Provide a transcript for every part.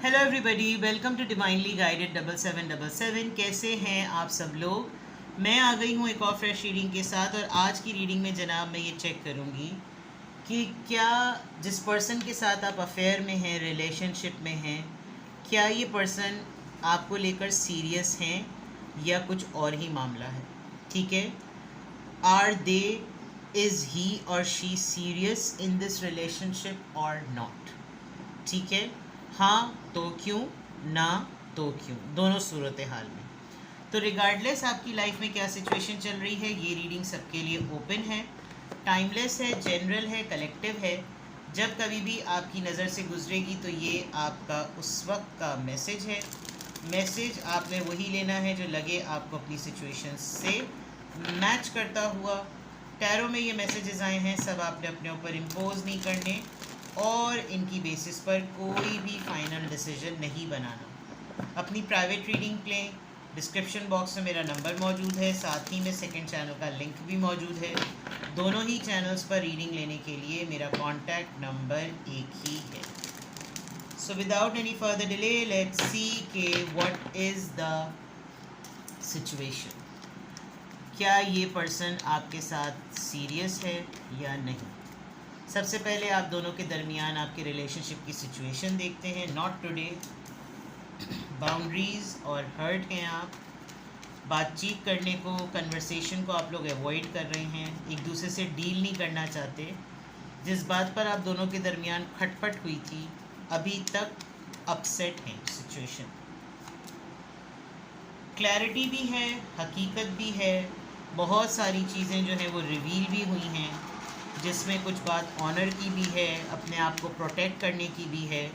Hello everybody, welcome to divinely guided 7777। कैसे हैं आप सब लोग। मैं आ गई हूँ एक और फ्रेश रीडिंग के साथ। और आज की रीडिंग में जनाब मैं ये चेक करूँगी कि क्या जिस पर्सन के साथ आप अफेयर में हैं, रिलेशनशिप में हैं, क्या ये पर्सन आपको लेकर सीरियस हैं या कुछ और ही मामला है। ठीक है, आर दे, इज़ ही और she serious in this relationship और नॉट। ठीक है, हाँ तो क्यों, ना तो क्यों, दोनों सूरत हाल में। तो रिगार्डलेस आपकी लाइफ में क्या सिचुएशन चल रही है, ये रीडिंग सबके लिए ओपन है, टाइमलेस है, जनरल है, कलेक्टिव है। जब कभी भी आपकी नज़र से गुजरेगी तो ये आपका उस वक्त का मैसेज है। मैसेज आपने वही लेना है जो लगे आपको अपनी सिचुएशन से मैच करता हुआ। टैरो में ये मैसेजेस आए हैं, सब आपने अपने ऊपर इम्पोज नहीं करने और इनकी बेसिस पर कोई भी फाइनल डिसीजन नहीं बनाना। अपनी प्राइवेट रीडिंग लें। डिस्क्रिप्शन बॉक्स में मेरा नंबर मौजूद है, साथ ही में सेकंड चैनल का लिंक भी मौजूद है। दोनों ही चैनल्स पर रीडिंग लेने के लिए मेरा कॉन्टैक्ट नंबर एक ही है। So without any further delay let's see के व्हाट इज़ द सिचुएशन। क्या ये पर्सन आपके साथ सीरियस है या नहीं। सबसे पहले आप दोनों के दरमियान आपके रिलेशनशिप की सिचुएशन देखते हैं। नॉट टुडे, बाउंड्रीज़ और हर्ट हैं आप। बातचीत करने को, कन्वर्सेशन को आप लोग अवॉइड कर रहे हैं, एक दूसरे से डील नहीं करना चाहते। जिस बात पर आप दोनों के दरमियान खटपट हुई थी, अभी तक अपसेट हैं सिचुएशन। क्लैरिटी भी है, हकीकत भी है, बहुत सारी चीज़ें जो हैं वो रिवील भी हुई हैं, जिसमें कुछ बात ऑनर की भी है, अपने आप को प्रोटेक्ट करने की भी है।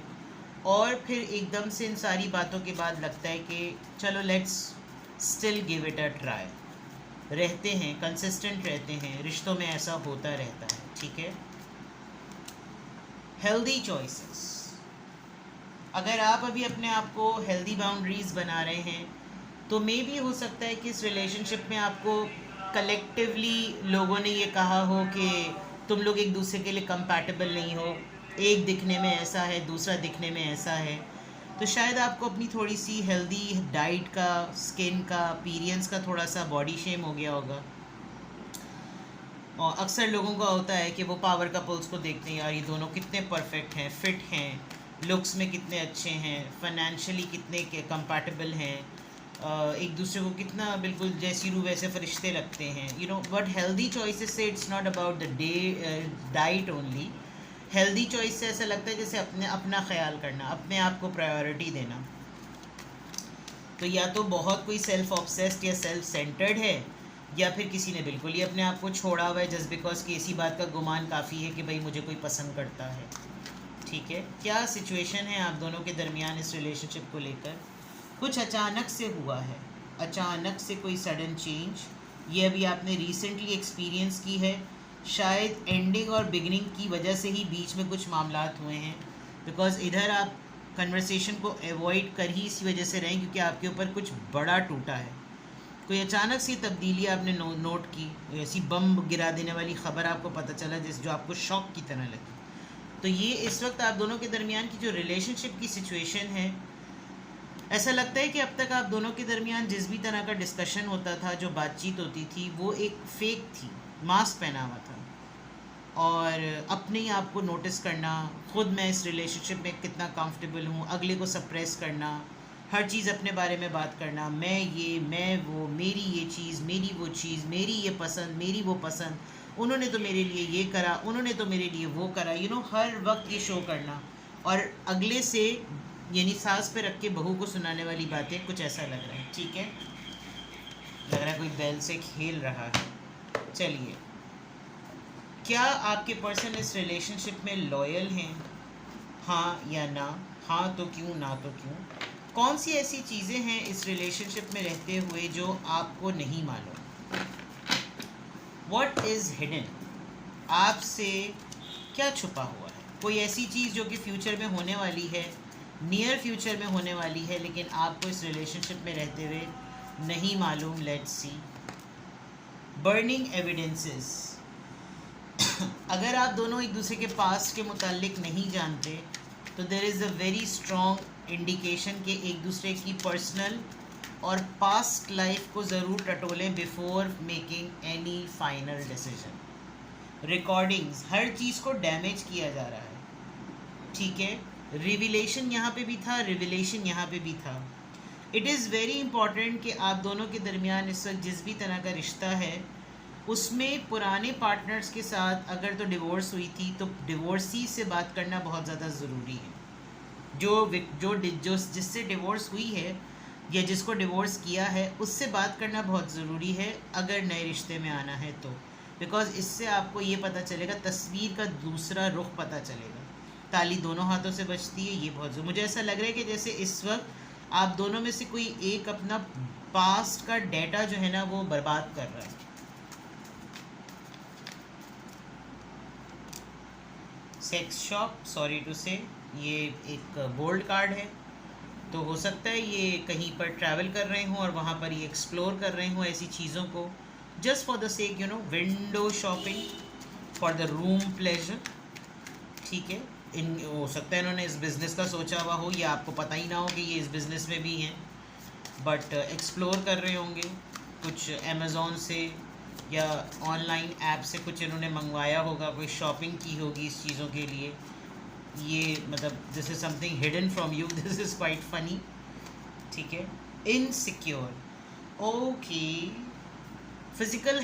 और फिर एकदम से इन सारी बातों के बाद लगता है कि चलो let's still give it a try. रहते हैं, कंसिस्टेंट रहते हैं, रिश्तों में ऐसा होता रहता है। ठीक है, हेल्दी चॉइसेस। अगर आप अभी अपने आप को हेल्दी बाउंड्रीज़ बना रहे हैं तो मे भी हो सकता है कि इस रिलेशनशिप में आपको कलेक्टिवली लोगों ने ये कहा हो कि तुम लोग एक दूसरे के लिए कंपैटिबल नहीं हो, एक दिखने में ऐसा है, दूसरा दिखने में ऐसा है। तो शायद आपको अपनी थोड़ी सी हेल्दी डाइट का, स्किन का, अपीयरेंस का थोड़ा सा बॉडी शेम हो गया होगा। और अक्सर लोगों का होता है कि वो पावर कपल्स को देखते हैं, यार ये दोनों कितने परफेक्ट हैं, फिट हैं, लुक्स में कितने अच्छे हैं, फाइनेंशियली कितने कंपैटिबल हैं, एक दूसरे को कितना बिल्कुल जैसी रूह वैसे फरिश्ते लगते हैं, you know. But healthy choices से it's not about the diet only. Healthy choice से ऐसा लगता है जैसे अपना ख्याल करना, अपने आप को प्रायोरिटी देना। तो या तो बहुत कोई सेल्फ ऑब्सेस्ड या सेल्फ सेंटर्ड है, या फिर किसी ने बिल्कुल ही अपने आप को छोड़ा हुआ है जस्ट बिकॉज कि इसी बात का गुमान काफ़ी है कि भाई मुझे कोई पसंद करता है। ठीक है, क्या सिचुएशन है आप दोनों के दरमियान इस रिलेशनशिप को लेकर। कुछ अचानक से हुआ है, अचानक से कोई सडन चेंज, ये अभी आपने रिसेंटली एक्सपीरियंस की है। शायद एंडिंग और बिगिनिंग की वजह से ही बीच में कुछ मामलात हुए हैं, बिकॉज इधर आप कन्वर्सेशन को अवॉइड कर ही इसी वजह से रहें क्योंकि आपके ऊपर कुछ बड़ा टूटा है। कोई अचानक सी तब्दीली आपने नोट की, ऐसी बम गिरा देने वाली ख़बर आपको पता चला जो आपको शॉक की तरह लगी। तो ये इस वक्त आप दोनों के दरमियान की जो रिलेशनशिप की सिचुएशन है, ऐसा लगता है कि अब तक आप दोनों के दरमियान जिस भी तरह का डिस्कशन होता था, जो बातचीत होती थी, वो एक फेक थी, मास्क पहना हुआ था। और अपने ही आप को नोटिस करना, ख़ुद मैं इस रिलेशनशिप में कितना कंफर्टेबल हूँ, अगले को सप्रेस करना, हर चीज़ अपने बारे में बात करना, मैं ये, मैं वो, मेरी ये चीज़, मेरी वो चीज़, मेरी ये पसंद, मेरी वो पसंद, उन्होंने तो मेरे लिए ये करा, उन्होंने तो मेरे लिए वो करा, यू नो, हर वक्त ये शो करना। और अगले से यानी सांस पे रख के बहू को सुनाने वाली बातें, कुछ ऐसा लग रहा है। ठीक है, लग रहा है कोई बैल से खेल रहा है। चलिए, क्या आपके पर्सन इस रिलेशनशिप में लॉयल हैं, हाँ या ना। हाँ तो क्यों, ना तो क्यों। कौन सी ऐसी चीज़ें हैं इस रिलेशनशिप में रहते हुए जो आपको नहीं मालूम। व्हाट इज़ हिडन, आपसे क्या छुपा हुआ है। कोई ऐसी चीज़ जो कि फ्यूचर में होने वाली है, नियर फ्यूचर में होने वाली है, लेकिन आपको इस रिलेशनशिप में रहते हुए नहीं मालूम। Let's see. Burning evidences. अगर आप दोनों एक दूसरे के पास्ट के मुतालिक नहीं जानते तो there is a very strong indication के एक दूसरे की पर्सनल और पास्ट लाइफ को ज़रूर टटोलें before making any final decision. Recordings, हर चीज़ को डैमेज किया जा रहा है, ठीक है। रिविलेशन यहाँ पे भी था, रिविलेशन यहाँ पे भी था। इट इज़ वेरी इंपॉर्टेंट कि आप दोनों के दरमियान इस वक्त जिस भी तरह का रिश्ता है उसमें पुराने पार्टनर्स के साथ अगर तो डिवोर्स हुई थी तो डिवोर्सी से बात करना बहुत ज़्यादा ज़रूरी है। जो जिससे डिवोर्स हुई है या जिसको डिवोर्स किया है उससे बात करना बहुत ज़रूरी है अगर नए रिश्ते में आना है तो, बिकॉज़ इससे आपको ये पता चलेगा, तस्वीर का दूसरा रुख पता चलेगा। ताली दोनों हाथों से बजती है, ये बहुत मुझे ऐसा लग रहा है कि जैसे इस वक्त आप दोनों में से कोई एक अपना पास्ट का डेटा जो है ना वो बर्बाद कर रहा है। सेक्स शॉप, सॉरी टू से, ये एक बोल्ड कार्ड है, तो हो सकता है ये कहीं पर ट्रैवल कर रहे हों और वहाँ पर ये एक्सप्लोर कर रहे हों ऐसी चीज़ों को, just for the sake window shopping for the room pleasure, ठीक है। हो सकता है इन्होंने इस बिज़नेस का सोचा हुआ हो या आपको पता ही ना हो कि ये इस बिज़नेस में भी हैं, बट एक्सप्लोर कर रहे होंगे कुछ अमेज़ॉन से या ऑनलाइन ऐप से, कुछ इन्होंने मंगवाया होगा, कोई शॉपिंग की होगी इस चीज़ों के लिए। ये मतलब this is something hidden from you, this is quite funny, ठीक है। Insecure, okay. Physical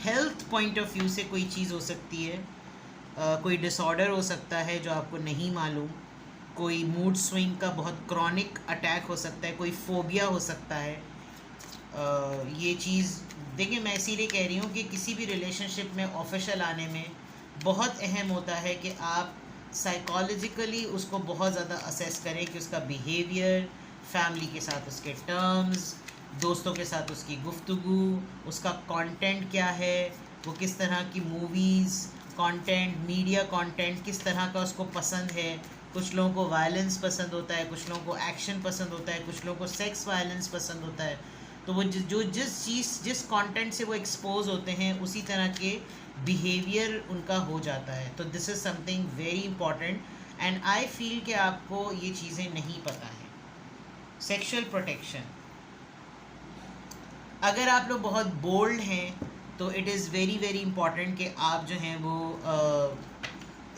health point of view से कोई चीज़ हो सकती है, कोई डिसऑर्डर हो सकता है जो आपको नहीं मालूम, कोई मूड स्विंग का बहुत क्रॉनिक अटैक हो सकता है, कोई फोबिया हो सकता है। ये चीज़ देखिए, मैं इसीलिए कह रही हूँ कि किसी भी रिलेशनशिप में ऑफिशियल आने में बहुत अहम होता है कि आप साइकोलॉजिकली उसको बहुत ज़्यादा असेस करें कि उसका बिहेवियर, फैमिली के साथ उसके टर्म्स, दोस्तों के साथ उसकी गुफ्तगू, उसका कंटेंट क्या है, वो किस तरह की मूवीज़ कंटेंट, मीडिया कंटेंट किस तरह का उसको पसंद है। कुछ लोगों को वायलेंस पसंद होता है, कुछ लोगों को एक्शन पसंद होता है, कुछ लोगों को सेक्स वायलेंस पसंद होता है। तो वो जिस कंटेंट से वो एक्सपोज होते हैं उसी तरह के बिहेवियर उनका हो जाता है। तो this is something very important and I feel कि आपको ये चीज़ें नहीं पता हैं। सेक्सुअल प्रोटेक्शन, अगर आप लोग बहुत बोल्ड हैं तो it is very very important कि आप जो हैं वो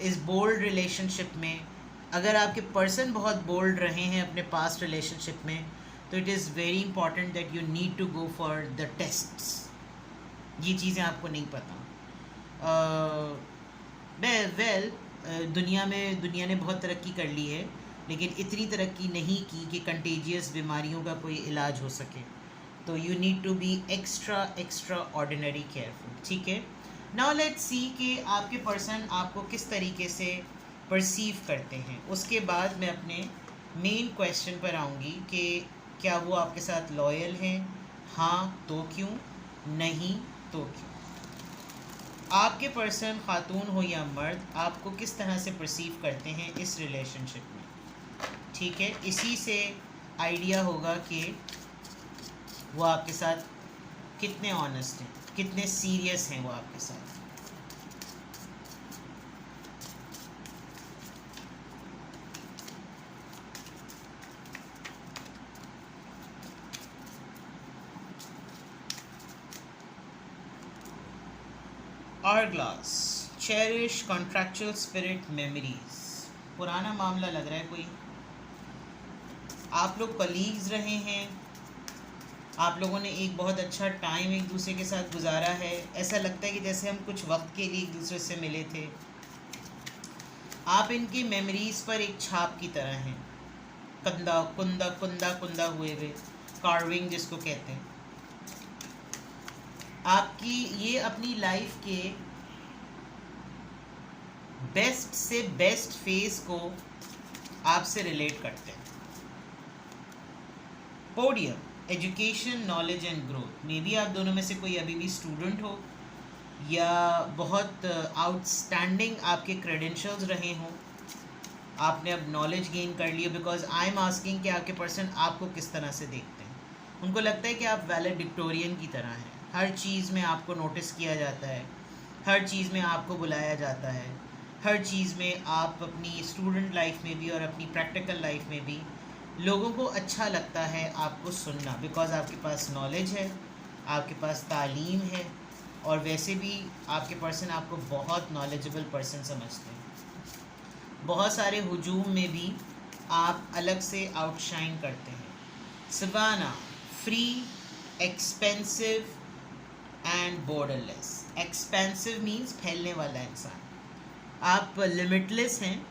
इस बोल्ड रिलेशनशिप में, अगर आपके पर्सन बहुत बोल्ड रहे हैं अपने पास्ट रिलेशनशिप में, तो it is very important that you need to go for the tests. ये चीज़ें आपको नहीं पता। दुनिया ने बहुत तरक्की कर ली है, लेकिन इतनी तरक्की नहीं की कि कंटेजियस बीमारियों का कोई इलाज हो सके। तो you need to be extraordinary careful, ठीक है। नाउ लेट्स सी कि आपके पर्सन आपको किस तरीके से परसीव करते हैं। उसके बाद मैं अपने मेन क्वेश्चन पर आऊँगी कि क्या वो आपके साथ लॉयल हैं, हाँ तो क्यों, नहीं तो क्यों। आपके पर्सन, खातून हो या मर्द, आपको किस तरह से परसीव करते हैं इस रिलेशनशिप में, ठीक है। इसी से आइडिया होगा कि वो आपके साथ कितने ऑनेस्ट हैं, कितने सीरियस हैं वो आपके साथ। Hourglass, cherish contractual spirit memories। पुराना मामला लग रहा है कोई, आप लोग कलीग्स रहे हैं, आप लोगों ने एक बहुत अच्छा टाइम एक दूसरे के साथ गुजारा है, ऐसा लगता है कि जैसे हम कुछ वक्त के लिए एक दूसरे से मिले थे। आप इनकी मेमोरीज पर एक छाप की तरह हैं, कंदा कुंदा कुंदा कुंदा हुए हुए, कार्विंग जिसको कहते हैं। आपकी ये अपनी लाइफ के बेस्ट से बेस्ट फेज को आपसे रिलेट करते हैं। Podium, education, knowledge and growth. May be आप दोनों में से कोई अभी भी स्टूडेंट हो या बहुत आउटस्टैंडिंग आपके क्रेडेंशियल्स रहे हों, आपने अब नॉलेज गेन कर लिया। बिकॉज आई एम आस्किंग कि आपके पर्सन आपको किस तरह से देखते हैं। उनको लगता है कि आप वैलेडिक्टोरियन की तरह हैं, हर चीज़ में आपको नोटिस किया जाता है, हर चीज़ में आपको बुलाया जाता है, हर चीज़ में आप अपनी स्टूडेंट लाइफ में भी और अपनी प्रैक्टिकल लाइफ में भी लोगों को अच्छा लगता है आपको सुनना, बिकॉज़ आपके पास नॉलेज है, आपके पास तालीम है, और वैसे भी आपके पर्सन आपको बहुत नॉलेजेबल पर्सन समझते हैं। बहुत सारे हुजूम में भी आप अलग से आउटशाइन करते हैं। Savanna, free, expansive and borderless. Expansive means फैलने वाला इंसान, आप लिमिटलेस हैं।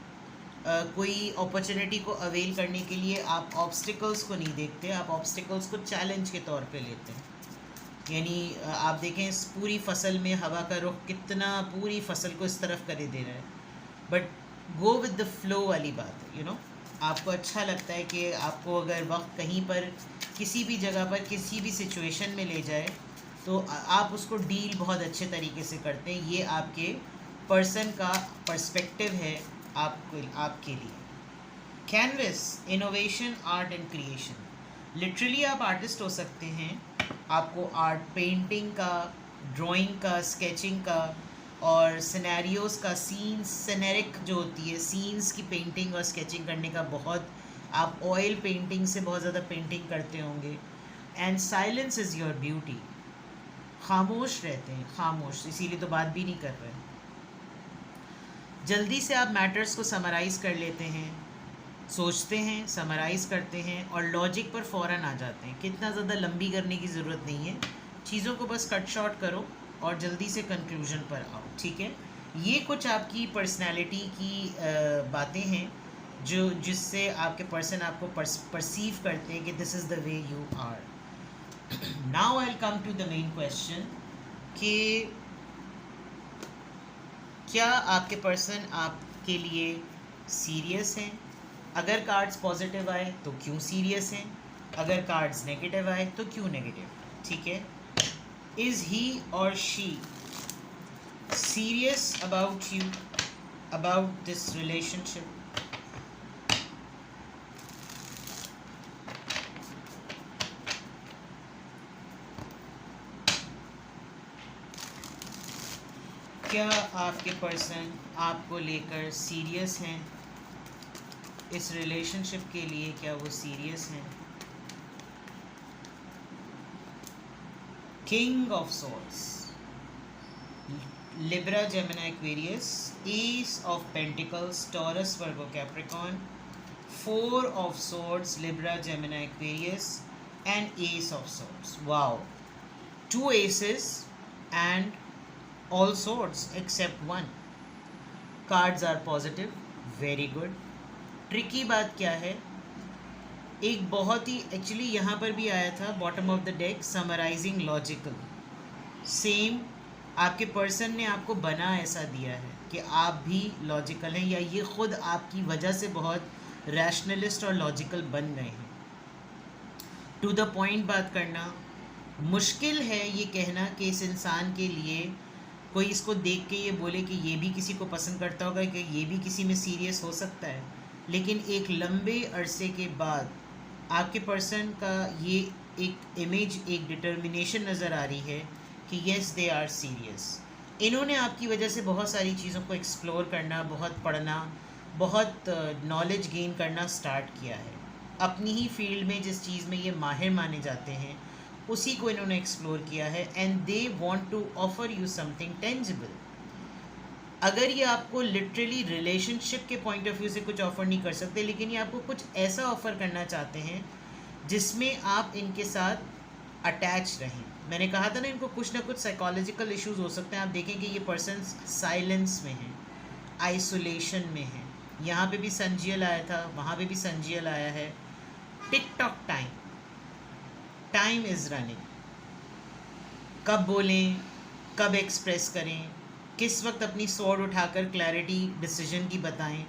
कोई अपॉर्चुनिटी को अवेल करने के लिए आप ऑब्स्टिकल्स को नहीं देखते, आप ऑब्स्टिकल्स को चैलेंज के तौर पे लेते हैं। यानी आप देखें इस पूरी फसल में हवा का रुख कितना पूरी फसल को इस तरफ करे दे रहा है, but go with the flow वाली बात है, आपको अच्छा लगता है कि आपको अगर वक्त कहीं पर किसी भी जगह पर किसी भी सिचुएशन में ले जाए तो आप उसको डील बहुत अच्छे तरीके से करते हैं। ये आपके पर्सन का पर्सपेक्टिव है आपके लिए। Canvas, innovation, art and creation. Literally आप आर्टिस्ट हो सकते हैं। आपको आर्ट, पेंटिंग का, ड्राइंग का, स्केचिंग का और सिनेरियोज़ का, सीन्स, सिनेरिक जो होती है, सीन्स की पेंटिंग और स्केचिंग करने का बहुत, आप ऑयल पेंटिंग से बहुत ज़्यादा पेंटिंग करते होंगे। And silence is your beauty. खामोश रहते हैं, खामोश, इसीलिए तो बात भी नहीं कर रहे। जल्दी से आप मैटर्स को समराइज़ कर लेते हैं, सोचते हैं, समराइज़ करते हैं और लॉजिक पर फ़ौरन आ जाते हैं। कितना ज़्यादा लंबी करने की ज़रूरत नहीं है, चीज़ों को बस कट शॉर्ट करो और जल्दी से कंक्लूजन पर आओ, ठीक है। ये कुछ आपकी पर्सनैलिटी की बातें हैं जिससे आपके पर्सन आपको परसीव करते हैं कि this is the way you are. Now I will come to the main question कि क्या आपके पर्सन आपके लिए सीरियस हैं? अगर कार्ड्स पॉजिटिव आए तो क्यों सीरियस हैं, अगर कार्ड्स नेगेटिव आए तो क्यों नेगेटिव, ठीक है। इज़ ही और she serious about you, about this relationship? क्या आपके पर्सन आपको लेकर सीरियस हैं? इस रिलेशनशिप के लिए क्या वो सीरियस हैं? King of swords, Libra, Gemini, Aquarius, S of pentacles, taurus, Virgo, Capricorn, four of swords, Libra, Gemini, Aquarius and S of swords. Wow, 2 aces and all swords except one. Cards are positive, very good. Tricky बात क्या है, एक बहुत ही, actually यहाँ पर भी आया था bottom of the deck, summarizing logical. Same आपके पर्सन ने आपको बना ऐसा दिया है कि आप भी लॉजिकल हैं, या ये खुद आपकी वजह से बहुत रैशनलिस्ट और लॉजिकल बन गए हैं। टू द पॉइंट बात करना। मुश्किल है ये कहना कि इस इंसान के लिए कोई इसको देख के ये बोले कि ये भी किसी को पसंद करता होगा, कि ये भी किसी में सीरियस हो सकता है, लेकिन एक लंबे अरसे के बाद आपके पर्सन का ये एक इमेज, एक डिटर्मिनेशन नज़र आ रही है कि येस दे आर सीरियस। इन्होंने आपकी वजह से बहुत सारी चीज़ों को एक्सप्लोर करना, बहुत पढ़ना, बहुत नॉलेज गेन करना स्टार्ट किया है। अपनी ही फील्ड में जिस चीज़ में ये माहिर माने जाते हैं उसी को इन्होंने एक्सप्लोर किया है, and they want to offer you something tangible. अगर ये आपको लिटरली रिलेशनशिप के पॉइंट ऑफ व्यू से कुछ ऑफ़र नहीं कर सकते, लेकिन ये आपको कुछ ऐसा ऑफ़र करना चाहते हैं जिसमें आप इनके साथ अटैच रहें। मैंने कहा था ना, इनको कुछ ना कुछ साइकोलॉजिकल इश्यूज हो सकते हैं। आप देखें कि ये पर्सन साइलेंस में है, आइसोलेशन में है। यहाँ पे भी संजियल आया था, वहाँ पे भी संजियल आया है। Tick tock time, time is running. कब बोलें, कब एक्सप्रेस करें, किस वक्त अपनी स्वॉर्ड उठाकर क्लैरिटी डिसीजन की बताएं।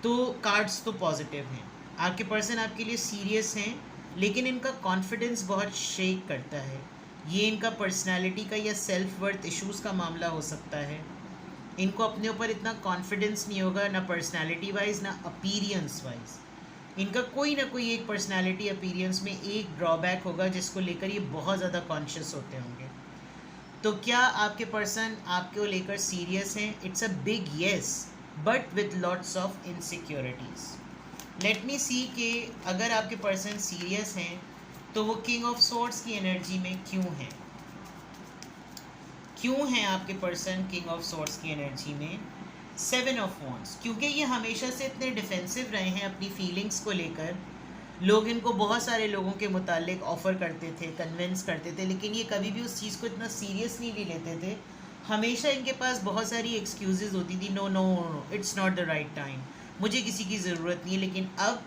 तो कार्ड्स तो पॉजिटिव हैं, आपके पर्सन आपके लिए सीरियस हैं, लेकिन इनका कॉन्फिडेंस बहुत शेक करता है। ये इनका पर्सनालिटी का या सेल्फ वर्थ इश्यूज़ का मामला हो सकता है। इनको अपने ऊपर इतना कॉन्फिडेंस नहीं होगा, ना पर्सनालिटी वाइज ना अपीरियंस वाइज। इनका कोई ना कोई एक पर्सनालिटी अपीरियंस में एक ड्रॉबैक होगा जिसको लेकर ये बहुत ज़्यादा कॉन्शियस होते होंगे। तो क्या आपके पर्सन आपको लेकर सीरियस हैं? It's a big yes. But with lots of insecurities. Let me see कि अगर आपके पर्सन सीरियस हैं तो वो किंग ऑफ सोर्ड्स की एनर्जी में क्यों हैं, क्यों हैं आपके पर्सन किंग ऑफ सोर्ड्स की एनर्जी में। सेवन ऑफ वॉन्ड्स, क्योंकि ये हमेशा से इतने डिफेंसिव रहे हैं अपनी फीलिंग्स को लेकर। लोग इनको बहुत सारे लोगों के मुतालिक ऑफ़र करते थे, कन्विंस करते थे, लेकिन ये कभी भी उस चीज़ को इतना सीरियसली नहीं लेते थे। हमेशा इनके पास बहुत सारी एक्सक्यूज़ेस होती थी, no no no, it's not the right time, मुझे किसी की ज़रूरत नहीं है। लेकिन अब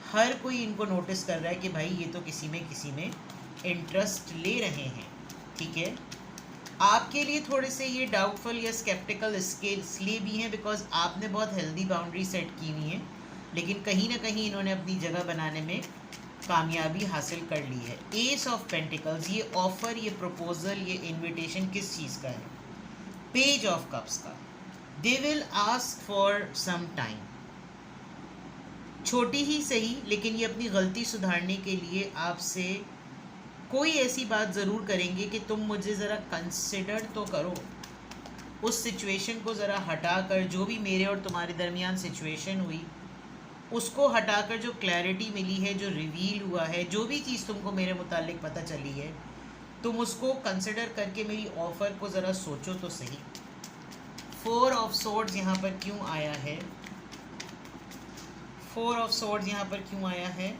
हर कोई इनको नोटिस कर रहा है कि भाई ये तो किसी में इंटरेस्ट ले रहे हैं। ठीक है, आपके लिए थोड़े से ये डाउटफुल या स्केप्टिकल इसलिए भी हैं बिकॉज आपने बहुत हेल्दी बाउंड्री सेट की हुई है, लेकिन कहीं ना कहीं इन्होंने अपनी जगह बनाने में कामयाबी हासिल कर ली है। एस ऑफ पेंटिकल्स, ये ऑफ़र, ये प्रपोजल, ये इनविटेशन किस चीज़ का है? पेज ऑफ कप्स का। They will ask for some time, छोटी ही सही, लेकिन ये अपनी गलती सुधारने के लिए आपसे कोई ऐसी बात ज़रूर करेंगे कि तुम मुझे ज़रा कंसिडर तो करो। उस सिचुएशन को ज़रा हटाकर, जो भी मेरे और तुम्हारे दरमियान सिचुएशन हुई उसको हटाकर जो क्लैरिटी मिली है, जो रिवील हुआ है, जो भी चीज़ तुमको मेरे मुतालिक पता चली है, तुम उसको कंसिडर करके मेरी ऑफ़र को ज़रा सोचो तो सही। फोर ऑफ सोर्ड्स यहाँ पर क्यों आया है? फोर ऑफ सोर्ड्स यहाँ पर क्यों आया है?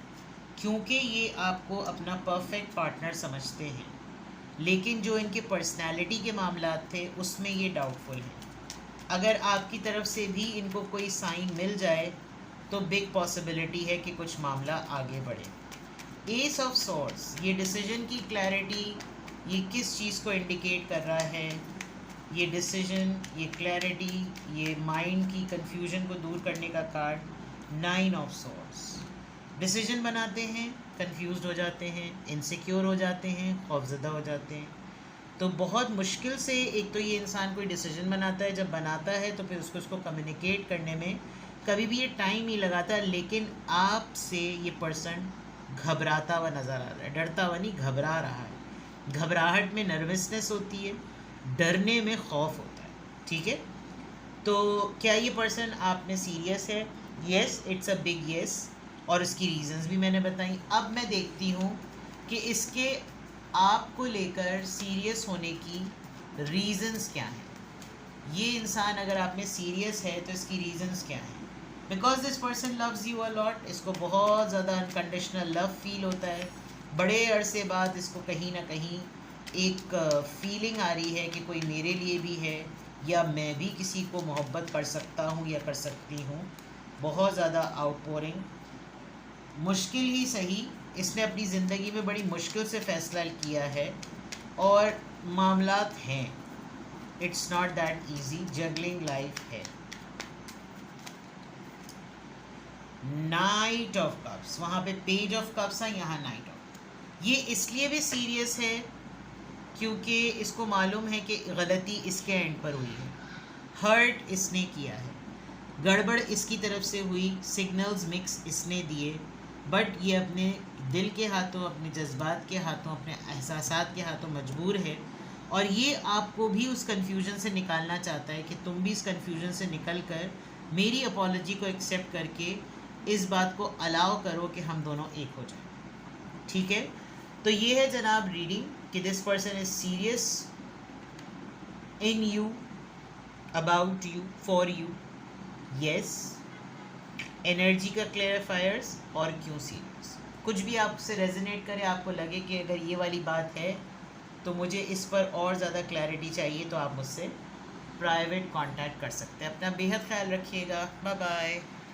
क्योंकि ये आपको अपना परफेक्ट पार्टनर समझते हैं, लेकिन जो इनके पर्सनालिटी के मामलात थे उसमें ये डाउटफुल हैं। अगर आपकी तरफ से भी इनको कोई साइन मिल जाए तो बिग पॉसिबिलिटी है कि कुछ मामला आगे बढ़े। एस ऑफ सॉर्ड्स, ये डिसीजन की क्लैरिटी, ये किस चीज़ को इंडिकेट कर रहा है? ये डिसीजन, ये क्लैरिटी, ये माइंड की कंफ्यूजन को दूर करने का card nine of swords. Decision बनाते हैं, कंफ्यूज्ड हो जाते हैं, इनसिक्योर हो जाते हैं, खौफज़दा हो जाते हैं। तो बहुत मुश्किल से एक तो ये इंसान कोई डिसीजन बनाता है, जब बनाता है तो फिर उसको कम्युनिकेट करने में कभी भी ये टाइम नहीं लगाता, लेकिन आपसे ये पर्सन घबराता हुआ नज़र आ रहा है। डरता हुआ नहीं, घबरा रहा है। घबराहट में नर्वसनेस होती है, डरने में खौफ होता है। ठीक है, तो क्या ये पर्सन आप में सीरियस है? Yes, it's a big yes, और इसकी रीज़न्स भी मैंने बताई। अब मैं देखती हूँ कि इसके आपको लेकर सीरियस होने की रीज़न्स क्या हैं। ये इंसान अगर आप में सीरियस है तो इसकी रीज़न्स क्या हैं? Because this person loves you a lot, इसको बहुत ज़्यादा अनकंडीशनल लव फील होता है। बड़े अरसे बाद इसको कहीं ना कहीं एक फीलिंग आ रही है कि कोई मेरे लिए भी है, या मैं भी किसी को मोहब्बत कर सकता हूँ या कर सकती हूँ। बहुत ज़्यादा आउटपोरिंग, मुश्किल ही सही, इसने अपनी ज़िंदगी में बड़ी मुश्किल से फ़ैसला किया है और मामलात हैं। It's not that easy, juggling life है। नाइट ऑफ कप्स, वहाँ पे पेज ऑफ कप्स है, यहाँ नाइट ऑफ। ये इसलिए भी सीरियस है क्योंकि इसको मालूम है कि गलती इसके एंड पर हुई है, हर्ट इसने किया है, गड़बड़ इसकी तरफ से हुई, सिग्नल्स मिक्स इसने दिए, बट ये अपने दिल के हाथों, अपने जज्बात के हाथों, अपने एहसासात के हाथों मजबूर है। और ये आपको भी उस कन्फ्यूजन से निकालना चाहता है कि तुम भी इस कन्फ्यूजन से निकल कर मेरी अपॉलॉजी को एक्सेप्ट करके इस बात को अलाउ करो कि हम दोनों एक हो जाएं। ठीक है, तो ये है जनाब रीडिंग कि this person is serious in you, about you, for you. Yes, energy का क्लेरिफायर्स, और क्यों सीरियस। कुछ भी आपसे रेजोनेट करे, आपको लगे कि अगर ये वाली बात है तो मुझे इस पर और ज़्यादा क्लैरिटी चाहिए, तो आप मुझसे प्राइवेट कांटेक्ट कर सकते हैं। अपना बेहद ख्याल रखिएगा। Bye bye.